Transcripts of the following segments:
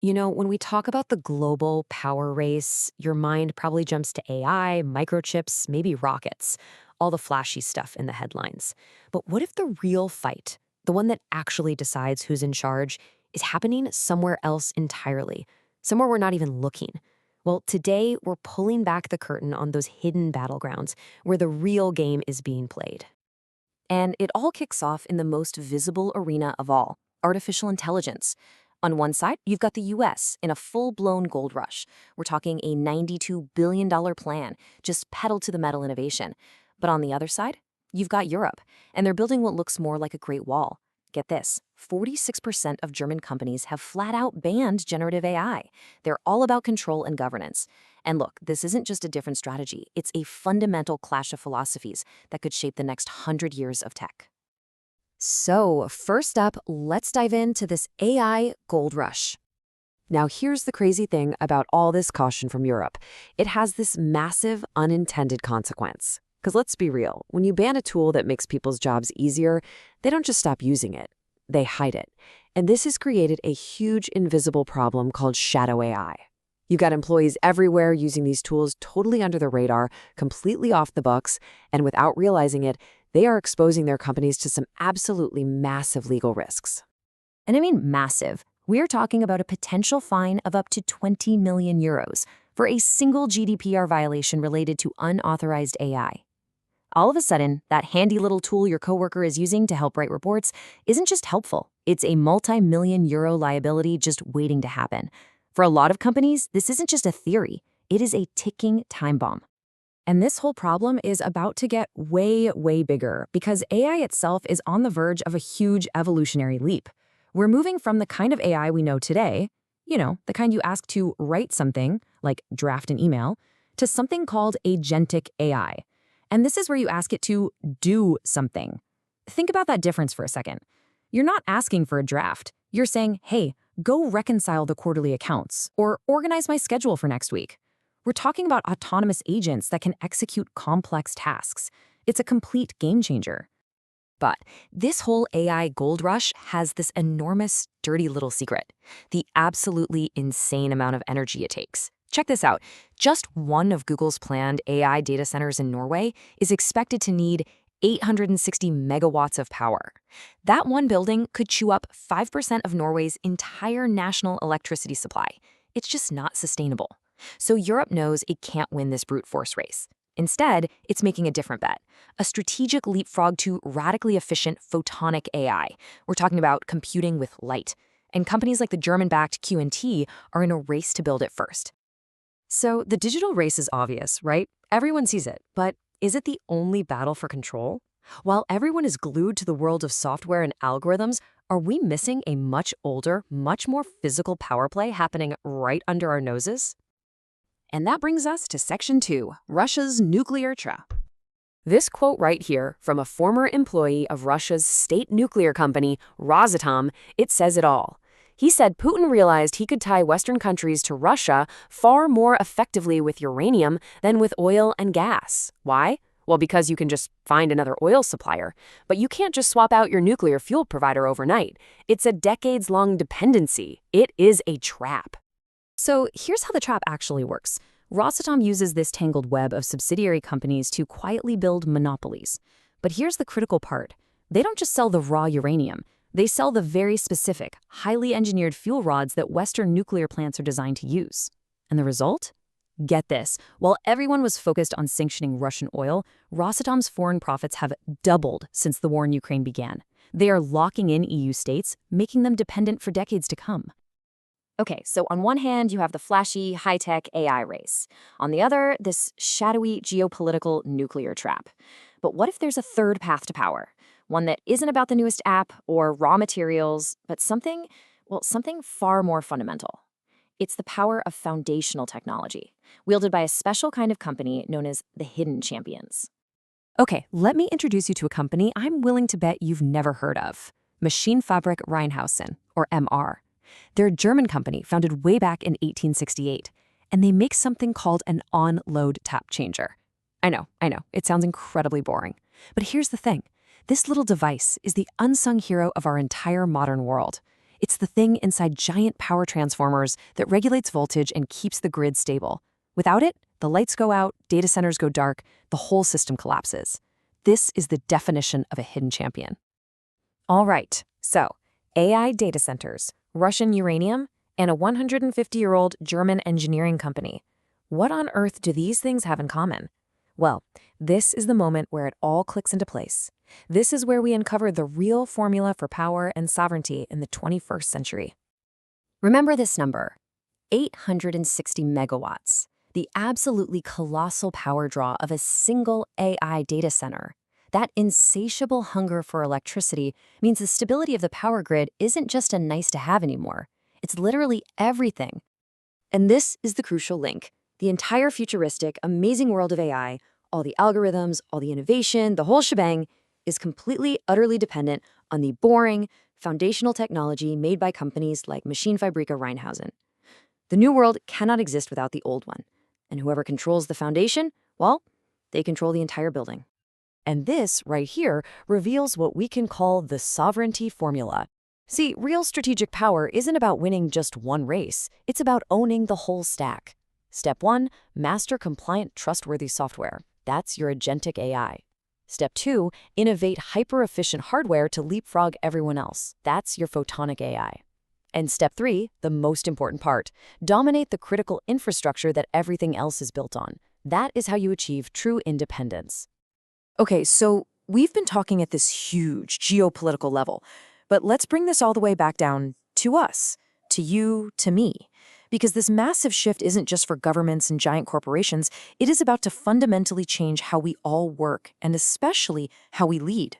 When we talk about the global power race, your mind probably jumps to AI, microchips, maybe rockets, all the flashy stuff in the headlines. But what if the real fight, the one that actually decides who's in charge, is happening somewhere else entirely, somewhere we're not even looking? Well, today we're pulling back the curtain on those hidden battlegrounds where the real game is being played. And it all kicks off in the most visible arena of all, artificial intelligence. On one side, you've got the US in a full-blown gold rush. We're talking a $92 billion plan, just pedal to the metal innovation. But on the other side, you've got Europe, and they're building what looks more like a Great Wall. Get this, 46% of German companies have flat out banned generative AI. They're all about control and governance. And look, this isn't just a different strategy, it's a fundamental clash of philosophies that could shape the next 100 years of tech. So, first up, let's dive into this AI gold rush. Now, here's the crazy thing about all this caution from Europe. It has this massive unintended consequence. Because let's be real, when you ban a tool that makes people's jobs easier, they don't just stop using it, they hide it. And this has created a huge invisible problem called shadow AI. You've got employees everywhere using these tools totally under the radar, completely off the books, and without realizing it, they are exposing their companies to some absolutely massive legal risks. And I mean massive. We're talking about a potential fine of up to 20 million euros for a single GDPR violation related to unauthorized AI. All of a sudden, that handy little tool your coworker is using to help write reports isn't just helpful. It's a multi-million euro liability just waiting to happen. For a lot of companies, this isn't just a theory. It is a ticking time bomb. And this whole problem is about to get way, way bigger because AI itself is on the verge of a huge evolutionary leap. We're moving from the kind of AI we know today, the kind you ask to write something, like draft an email, to something called agentic AI. And this is where you ask it to do something. Think about that difference for a second. You're not asking for a draft. You're saying, hey, go reconcile the quarterly accounts or organize my schedule for next week. We're talking about autonomous agents that can execute complex tasks. It's a complete game changer. But this whole AI gold rush has this enormous, dirty little secret, the absolutely insane amount of energy it takes. Check this out. Just one of Google's planned AI data centers in Norway is expected to need 860 megawatts of power. That one building could chew up 5% of Norway's entire national electricity supply. It's just not sustainable. So Europe knows it can't win this brute force race. Instead, it's making a different bet, a strategic leapfrog to radically efficient photonic AI. We're talking about computing with light. And companies like the German-backed Q&T are in a race to build it first. So the digital race is obvious, right? Everyone sees it, but is it the only battle for control? While everyone is glued to the world of software and algorithms, are we missing a much older, much more physical power play happening right under our noses? And that brings us to Section 2, Russia's nuclear trap. This quote right here from a former employee of Russia's state nuclear company, Rosatom, it says it all. He said Putin realized he could tie Western countries to Russia far more effectively with uranium than with oil and gas. Why? Well, because you can just find another oil supplier. But you can't just swap out your nuclear fuel provider overnight. It's a decades-long dependency. It is a trap. So here's how the trap actually works. Rosatom uses this tangled web of subsidiary companies to quietly build monopolies. But here's the critical part. They don't just sell the raw uranium. They sell the very specific, highly engineered fuel rods that Western nuclear plants are designed to use. And the result? Get this. While everyone was focused on sanctioning Russian oil, Rosatom's foreign profits have doubled since the war in Ukraine began. They are locking in EU states, making them dependent for decades to come. Okay, so on one hand, you have the flashy, high-tech AI race. On the other, this shadowy geopolitical nuclear trap. But what if there's a third path to power? One that isn't about the newest app or raw materials, but something far more fundamental. It's the power of foundational technology, wielded by a special kind of company known as the hidden champions. Okay, let me introduce you to a company I'm willing to bet you've never heard of. Maschinenfabrik Rheinhausen, or MR. They're a German company founded way back in 1868, and they make something called an on-load tap changer. I know, it sounds incredibly boring. But here's the thing. This little device is the unsung hero of our entire modern world. It's the thing inside giant power transformers that regulates voltage and keeps the grid stable. Without it, the lights go out, data centers go dark, the whole system collapses. This is the definition of a hidden champion. All right, so AI data centers, Russian uranium, and a 150-year-old German engineering company. What on earth do these things have in common? Well, this is the moment where it all clicks into place. This is where we uncover the real formula for power and sovereignty in the 21st century. Remember this number, 860 megawatts, the absolutely colossal power draw of a single AI data center. That insatiable hunger for electricity means the stability of the power grid isn't just a nice-to-have anymore. It's literally everything. And this is the crucial link. The entire futuristic, amazing world of AI, all the algorithms, all the innovation, the whole shebang, is completely, utterly dependent on the boring, foundational technology made by companies like Maschinenfabrike Rheinhausen. The new world cannot exist without the old one. And whoever controls the foundation, well, they control the entire building. And this, right here, reveals what we can call the sovereignty formula. See, real strategic power isn't about winning just one race. It's about owning the whole stack. Step 1, master compliant, trustworthy software. That's your agentic AI. Step 2, innovate hyper-efficient hardware to leapfrog everyone else. That's your photonic AI. And step 3, the most important part, dominate the critical infrastructure that everything else is built on. That is how you achieve true independence. Okay, so we've been talking at this huge geopolitical level, but let's bring this all the way back down to us, to you, to me. Because this massive shift isn't just for governments and giant corporations, it is about to fundamentally change how we all work, and especially how we lead.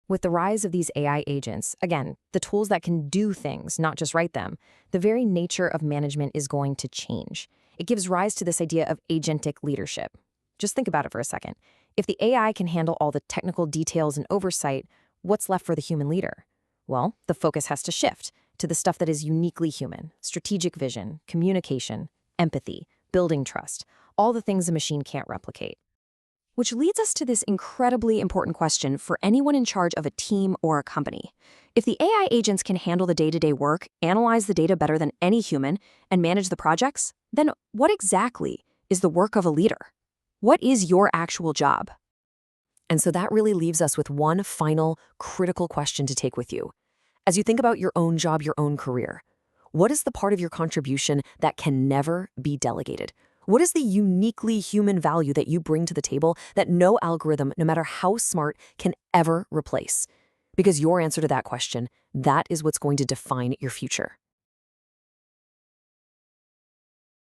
With the rise of these AI agents, again, the tools that can do things, not just write them, the very nature of management is going to change. It gives rise to this idea of agentic leadership. Just think about it for a second. If the AI can handle all the technical details and oversight, what's left for the human leader? Well, the focus has to shift to the stuff that is uniquely human: strategic vision, communication, empathy, building trust, all the things a machine can't replicate. Which leads us to this incredibly important question for anyone in charge of a team or a company. If the AI agents can handle the day-to-day work, analyze the data better than any human, and manage the projects, then what exactly is the work of a leader? What is your actual job? And so that really leaves us with one final, critical question to take with you. As you think about your own job, your own career, what is the part of your contribution that can never be delegated? What is the uniquely human value that you bring to the table that no algorithm, no matter how smart, can ever replace? Because your answer to that question, that is what's going to define your future.